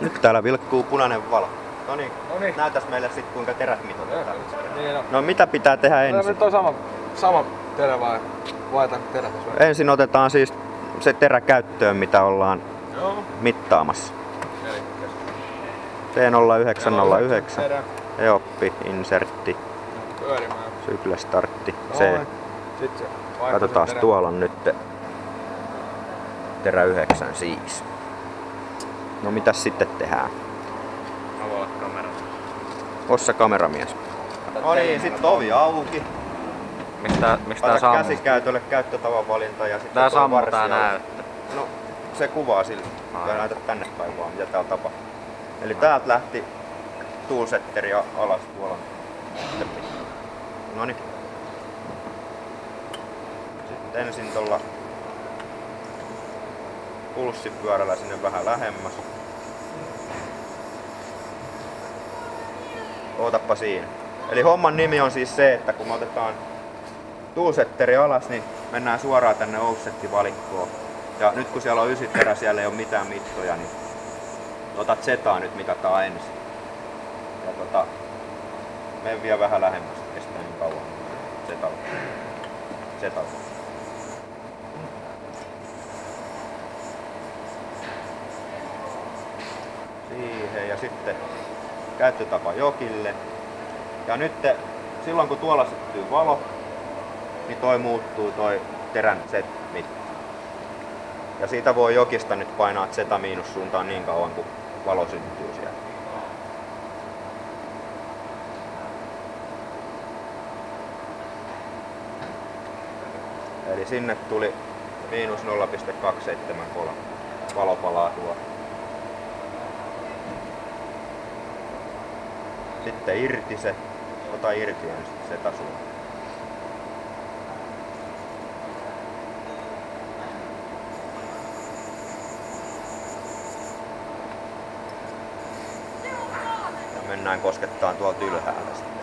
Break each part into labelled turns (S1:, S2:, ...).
S1: Nyt täällä vilkkuu punainen valo. Noniin, näytäs meille sit kuinka terät mitoitetaan.
S2: Niin on.
S1: No mitä pitää tehdä ensin?
S2: Nyt on sama terä vai vaihdetaan terät?
S1: Ensin otetaan siis se terä käyttöön, mitä ollaan mittaamassa. T0909. Eoppi, insertti, sykle, startti, C. Katsotaan, tuolla on nyt terä 9 siis. No mitäs sitten tehdään?
S3: Avaa kamera.
S1: Ossa kameramies. No niin, sit ovi auki.
S3: Mistä tää sammuu?
S1: Käsikäytölle käyttötavan valinta ja sitten
S3: tää sammuu tää näyttö.
S1: No se kuvaa sillä. Näytä tänne päin vaan mitä täällä tapahtuu. Eli täältä lähti toolsetteri alas tuolla. Noniin. Sitten ensin tuolla pulssipyörällä sinne vähän lähemmäs. Ootappa siinä. Eli homman nimi on siis se, että kun me otetaan toolsetteri alas, niin mennään suoraan tänne offset-valikkoon. Ja nyt kun siellä on 9 terä, siellä ei ole mitään mittoja, niin otat zetaa nyt mitataan ensin. Ja mene vielä vähän lähemmäs, kestää niin kauan. Zetalla. Siihen ja sitten käyttötapa jokille. Ja nyt silloin kun tuolla syttyy valo, niin toi muuttuu toi terän Z-mitta. Ja siitä voi jokista nyt painaa Z- suuntaan niin kauan kun valo syttyy siellä. Eli sinne tuli -0,273. Valo palaa tuo. Sitten irti se. Ota irti ensin Z-suuntaan. Ja mennään koskettaan tuolta ylhäällä sitten.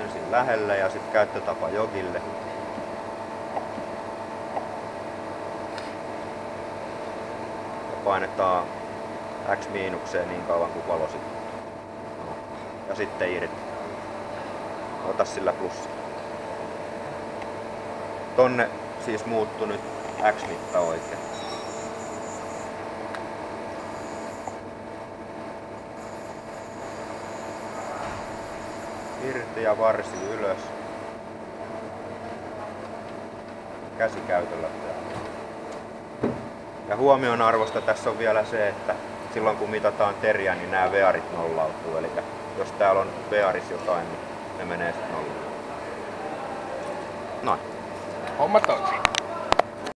S1: Ensin lähelle ja sitten käyttötapa jokille. Ja painetaan X miinukseen niin kauan kuin valo syttyy. Ja sitten irti. Ota sillä plussa. Tonne siis muuttuu nyt X-mitta oikein. Irti ja varsi ylös. Käsikäytöllä. Ja huomion arvosta tässä on vielä se, että silloin kun mitataan teriä, niin nämä vearit nollautuu. Eli jos täällä on vearis jotain, niin ne menee sitten nollaan. Noin.
S2: Homma toimii.